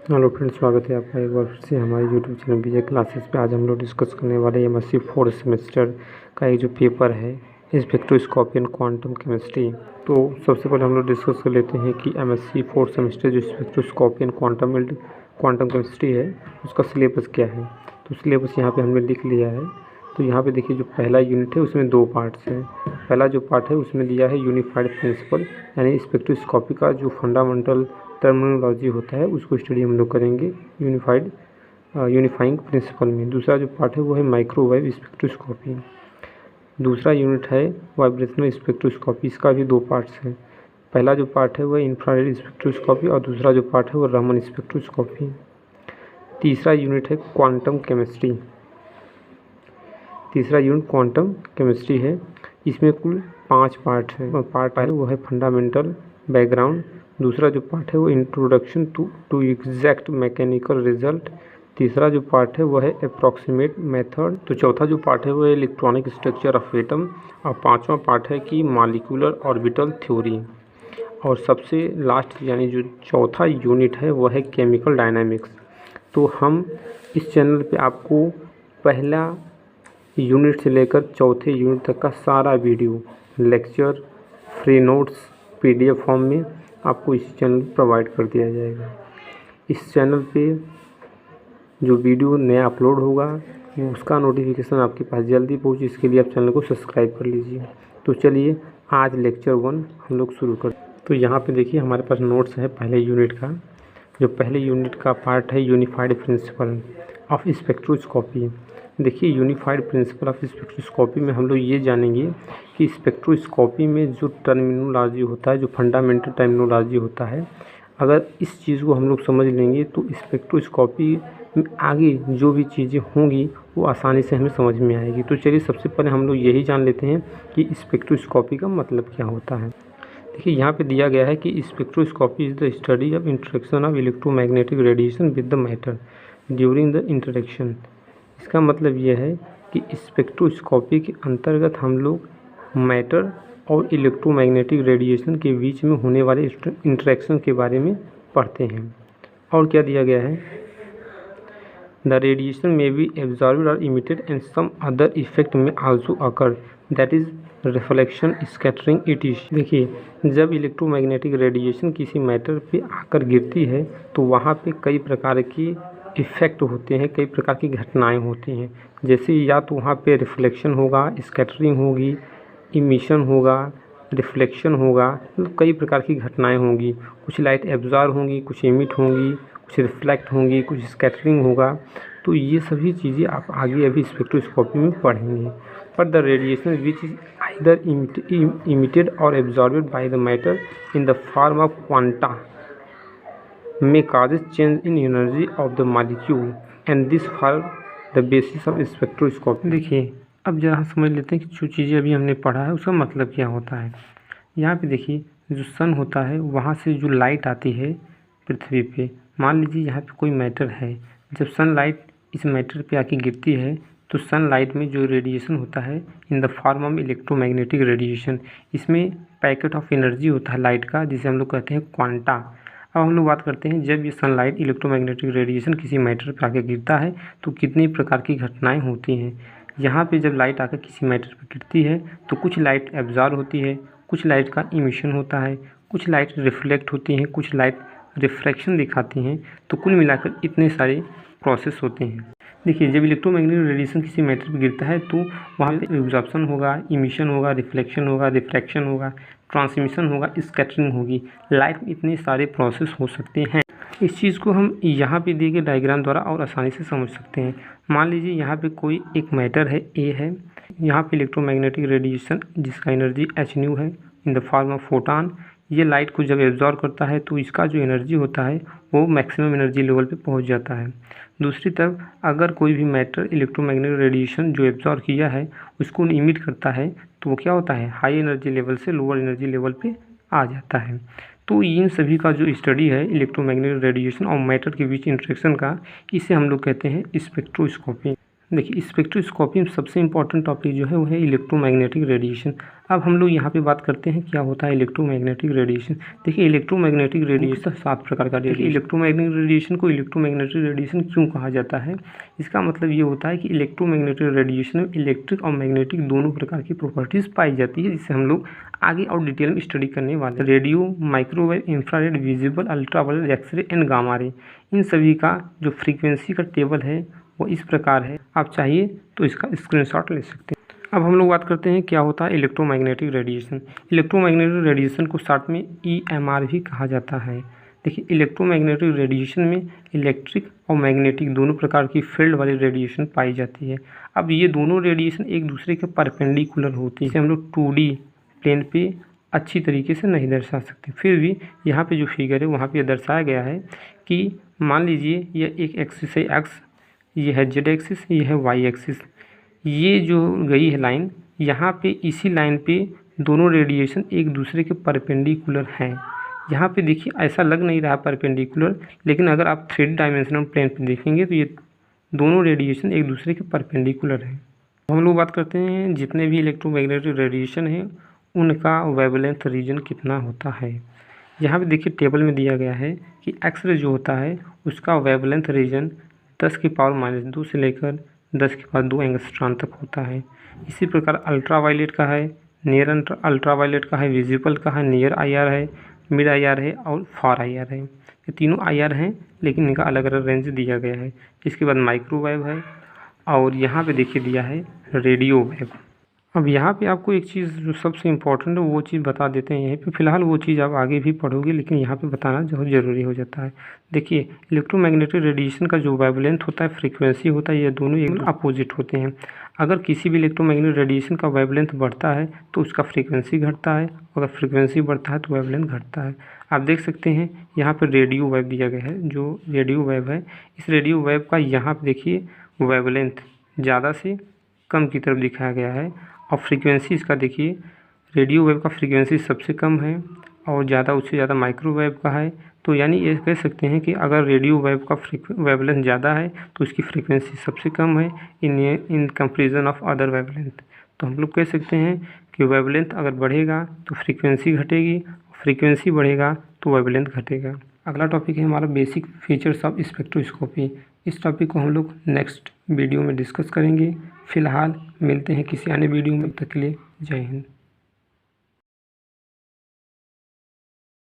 Hello friends, स्वागत है आपका एक बार फिर से हमारे यूट्यूब चैनल MSc क्लासेस पे। आज हम लोग डिस्कस करने वाले हैं MSc 4th सेमेस्टर का एक जो पेपर है स्पेक्ट्रोस्कोपी एंड क्वांटम केमिस्ट्री। तो सबसे पहले हम लोग डिस्कस कर लेते हैं कि MSc 4th सेमेस्टर जो स्पेक्ट्रोस्कोपी एंड क्वांटम केमिस्ट्री है उसका सिलेबस क्या है। तो सिलेबस यहाँ पे हमने लिख लिया है। तो यहाँ पे देखिए, जो पहला यूनिट है उसमें 2 पार्ट्स हैं। पहला जो पार्ट है उसमें दिया है यूनिफाइड प्रिंसिपल, यानी स्पेक्ट्रोस्कोपी का जो फंडामेंटल टर्मिनोलॉजी होता है उसको स्टडी हम लोग करेंगे यूनिफाइंग प्रिंसिपल में। दूसरा जो पार्ट है वो है माइक्रोवेव स्पेक्ट्रोस्कोपी। दूसरा यूनिट है वाइब्रेशनल स्पेक्ट्रोस्कोपी। इसका भी 2 पार्ट्स हैं। पहला जो पार्ट है वह इंफ्रारेड स्पेक्ट्रोस्कोपी और दूसरा जो पार्ट है वो रमन स्पेक्ट्रोस्कोपी। तीसरा यूनिट है क्वांटम केमिस्ट्री। तीसरा यूनिट क्वांटम केमिस्ट्री है। इसमें कुल 5 पार्ट हैं। पार्ट पहले वो है फंडामेंटल बैकग्राउंड। दूसरा जो पार्ट है वो introduction to exact mechanical result. तीसरा जो पार्ट है वो है अप्रॉक्सीमेट मेथड। तो चौथा जो पार्ट है वो है इलेक्ट्रॉनिक स्ट्रक्चर ऑफ एटम। और पांचवा पार्ट है कि मॉलिक्यूलर ऑर्बिटल थ्योरी। और सबसे लास्ट यानी जो चौथा यूनिट है वो है केमिकल डायनामिक्स। तो हम इस चैनल पे आपको पहला यूनिट से लेकर चौथे यूनिट तक का सारा video, lecture, free notes PDF form में आपको इस चैनल पर प्रोवाइड कर दिया जाएगा। इस चैनल पे जो वीडियो नया अपलोड होगा उसका नोटिफिकेशन आपके पास जल्दी पहुंचे, इसके लिए आप चैनल को सब्सक्राइब कर लीजिए। तो चलिए आज लेक्चर 1 हम लोग शुरू करते हैं। तो यहाँ पे देखिए हमारे पास नोट्स है पहले यूनिट का। जो पहले यूनिट का पार्ट है यूनिफाइड प्रिंसिपल ऑफ स्पेक्ट्रोस्कोपी। देखिए, यूनिफाइड प्रिंसिपल ऑफ स्पेक्ट्रोस्कोपी में हम लोग ये जानेंगे कि स्पेक्ट्रोस्कोपी में जो टर्मिनोलॉजी होता है, जो फंडामेंटल टर्मिनोलॉजी होता है, अगर इस चीज़ को हम लोग समझ लेंगे तो स्पेक्ट्रोस्कोपी में आगे जो भी चीज़ें होंगी वो आसानी से हमें समझ में आएगी। तो चलिए सबसे पहले हम लोग यही जान लेते हैं कि स्पेक्ट्रोस्कोपी का मतलब क्या होता है। देखिए, यहाँ पे दिया गया है कि spectroscopy is the study of interaction of electromagnetic radiation with the matter during the interaction. इसका मतलब ये है कि स्पेक्ट्रोस्कोपी के अंतर्गत हम लोग मैटर और इलेक्ट्रोमैग्नेटिक रेडिएशन के बीच में होने वाले इंटरेक्शन के बारे में पढ़ते हैं। और क्या दिया गया है, the radiation may be absorbed or emitted and some other effect may also occur, that is reflection, scattering, इटिश। देखिए, जब इलेक्ट्रोमैग्नेटिक रेडिएशन किसी मैटर पे आकर गिरती है तो वहाँ पे कई प्रकार की इफ़ेक्ट होते हैं, कई प्रकार की घटनाएं होती हैं। जैसे या तो वहाँ पे रिफ्लेक्शन होगा, स्कैटरिंग होगी, इमिशन होगा, रिफ्लेक्शन होगा, मतलब कई प्रकार की घटनाएं होंगी। कुछ लाइट एब्जॉर्ब होंगी, कुछ इमिट होंगी, कुछ रिफ्लेक्ट होंगी, कुछ स्कैटरिंग होगा। तो ये सभी चीज़ें आप आगे अभी स्पेक्ट्रोस्कोपी में पढ़ेंगे। पर the radiation which is either emitted or absorbed by the matter in the form of quanta may causes change in energy of the molecule and this form the basis of spectroscopy। देखिए, अब जरा समझ लेते हैं कि जो चीज़ें अभी हमने पढ़ा है उसका मतलब क्या होता है। यहाँ पे देखिए, जो सन होता है वहाँ से जो लाइट आती है पृथ्वी पे, मान लीजिए यहाँ पे कोई मैटर है, जब सनलाइट इस मैटर पे आके गिरती है तो सनलाइट में जो रेडिएशन होता है इन the form of electromagnetic radiation, इसमें पैकेट ऑफ एनर्जी होता है लाइट का, जिसे हम लोग कहते हैं क्वांटा। अब हम लोग बात करते हैं, जब ये सनलाइट इलेक्ट्रोमैग्नेटिक रेडिएशन किसी मैटर पर आकर गिरता है तो कितनी प्रकार की घटनाएं होती हैं। यहाँ पे जब लाइट आकर किसी मैटर पर गिरती है तो कुछ लाइट एब्जॉर्ब होती है, कुछ लाइट का इमिशन होता है, कुछ लाइट रिफ्लेक्ट होती हैं, कुछ लाइट रिफ्रैक्शन दिखाती हैं। तो कुल मिलाकर इतने सारे प्रोसेस होते हैं। देखिए, जब इलेक्ट्रोमैग्नेटिक रेडिएशन किसी मैटर पर गिरता है तो वहाँ पे एब्जॉर्प्शन होगा, इमिशन होगा, रिफ्लेक्शन होगा, रिफ्रैक्शन होगा, ट्रांसमिशन होगा, स्कैटरिंग होगी। लाइट में इतने सारे प्रोसेस हो सकते हैं। इस चीज़ को हम यहाँ पे दिए गए डायग्राम द्वारा और आसानी से समझ सकते हैं। मान लीजिए यहाँ पे कोई एक मैटर है, ए है, यहाँ पे इलेक्ट्रोमैग्नेटिक रेडिएशन जिसका एनर्जी h है इन द फॉर्म ऑफ फोटॉन, ये लाइट को जब एब्जॉर्ब करता है तो इसका जो एनर्जी होता है वो मैक्सिमम एनर्जी लेवल पे पहुंच जाता है। दूसरी तरफ अगर कोई भी मैटर इलेक्ट्रोमैग्नेटिक रेडिएशन जो एब्जॉर्ब किया है उसको इमिट करता है तो वो क्या होता है, हाई एनर्जी लेवल से लोअर एनर्जी लेवल पे आ जाता है। तो इन सभी का जो स्टडी है इलेक्ट्रोमैग्नेटिक रेडिएशन और मैटर के बीच इंटरेक्शन का, इसे हम लोग कहते हैं स्पेक्ट्रोस्कोपी। देखिए स्पेक्ट्रोस्कोपी में सबसे इम्पोर्टेंट टॉपिक जो है वो है इलेक्ट्रोमैग्नेटिक रेडिएशन। अब हम लोग यहाँ पे बात करते हैं क्या होता है इलेक्ट्रोमैग्नेटिक रेडिएशन। देखिए इलेक्ट्रोमैग्नेटिक रेडिएशन 7 प्रकार का रेडिएशन। इलेक्ट्रोमैग्नेटिक रेडिएशन को इलेक्ट्रोमैग्नेटिक रेडिएशन क्यों कहा जाता है, इसका मतलब ये होता है कि इलेक्ट्रोमैग्नेटिक रेडिएशन में इलेक्ट्रिक और मैग्नेटिक दोनों प्रकार की प्रॉपर्टीज़ पाई जाती है, जिसे हम लोग आगे और डिटेल में स्टडी करने वाले। Radio, microwave, infrared, visible, ultraviolet, X ray and gamma ray, इन सभी का जो फ्रीक्वेंसी का टेबल है वो इस प्रकार है। आप चाहिए तो इसका स्क्रीनशॉट ले सकते हैं। अब हम लोग बात करते हैं क्या होता है इलेक्ट्रोमैग्नेटिक रेडिएशन। इलेक्ट्रोमैग्नेटिक रेडिएशन को शॉर्ट में EMR भी कहा जाता है। देखिए इलेक्ट्रोमैग्नेटिक रेडिएशन में इलेक्ट्रिक और मैग्नेटिक दोनों प्रकार की फील्ड वाली रेडिएशन पाई जाती है। अब ये दोनों रेडिएशन एक दूसरे के परपेंडिकुलर होती है, जिसे हम लोग 2D प्लेन पे अच्छी तरीके से नहीं दर्शा सकते। फिर भी यहाँ पे जो फिगर है वहाँ पे दर्शाया गया है कि मान लीजिए यह एक एक्सिस है एक्स, ये है जेड एक्सिस, ये है वाई एक्सिस। ये जो गई है लाइन, यहाँ पे इसी लाइन पे दोनों रेडिएशन एक दूसरे के परपेंडिकुलर हैं। यहाँ पे देखिए ऐसा लग नहीं रहा परपेंडिकुलर, लेकिन अगर आप 3D डायमेंशनल प्लेन पे देखेंगे तो ये दोनों रेडिएशन एक दूसरे के परपेंडिकुलर हैं। हम लोग बात करते हैं जितने भी इलेक्ट्रोमैग्नेटिक रेडिएशन हैं उनका वेवलेंथ रीजन कितना होता है। यहाँ पे देखिए टेबल में दिया गया है कि एक्सरे जो होता है उसका वेवलेंथ रीजन 10⁻² से लेकर 10⁻² एंगस्ट्रॉन तक होता है। इसी प्रकार अल्ट्रावायलेट का है, नियर अल्ट्रावायलेट का है, विजिबल का है, नियर IR है, मिड IR है और फार IR है। ये तीनों IR हैं, लेकिन इनका अलग अलग रेंज दिया गया है। इसके बाद माइक्रोवेव है और यहाँ पे देखिए दिया है रेडियो वेव। अब यहाँ पे आपको एक चीज़ जो सबसे इम्पोर्टेंट है वो चीज़ बता देते हैं यहीं पे। फ़िलहाल वो चीज़ आप आगे भी पढ़ोगे, लेकिन यहाँ पे बताना बहुत ज़रूरी हो जाता है। देखिए इलेक्ट्रोमैग्नेटिक रेडिएशन का जो वेवलेंथ होता है, फ्रीक्वेंसी होता है, ये दोनों एक अपोजिट होते हैं। अगर किसी भी इलेक्ट्रोमैग्नेटिक रेडिएशन का वेवलेंथ बढ़ता है तो उसका फ्रीक्वेंसी घटता है, अगर फ्रीक्वेंसी बढ़ता है तो वेवलेंथ घटता है। आप देख सकते हैं यहाँ पर रेडियो वेव दिया गया है। जो रेडियो वेव है, इस रेडियो वेव का यहाँ पर देखिए वेवलेंथ ज़्यादा से कम की तरफ दिखाया गया है और फ्रीक्वेंसी इसका देखिए रेडियो वेव का फ्रीक्वेंसी सबसे कम है और ज़्यादा उससे ज़्यादा माइक्रोवेव का है। तो यानी ये कह सकते हैं कि अगर रेडियो वेव का वेवलेंथ ज़्यादा है तो उसकी फ्रीक्वेंसी सबसे कम है in comparison of other wavelength. तो हम लोग कह सकते हैं कि वेवलेंथ अगर बढ़ेगा तो फ्रीक्वेंसी घटेगी, फ्रीक्वेंसी बढ़ेगा तो वेवलेंथ घटेगा। अगला टॉपिक है हमारा बेसिक फीचर्स ऑफ स्पेक्ट्रोस्कोपी। इस टॉपिक को हम लोग नेक्स्ट वीडियो में डिस्कस करेंगे। फ़िलहाल मिलते हैं किसी अन्य वीडियो में, तब तक के लिए जय हिंद।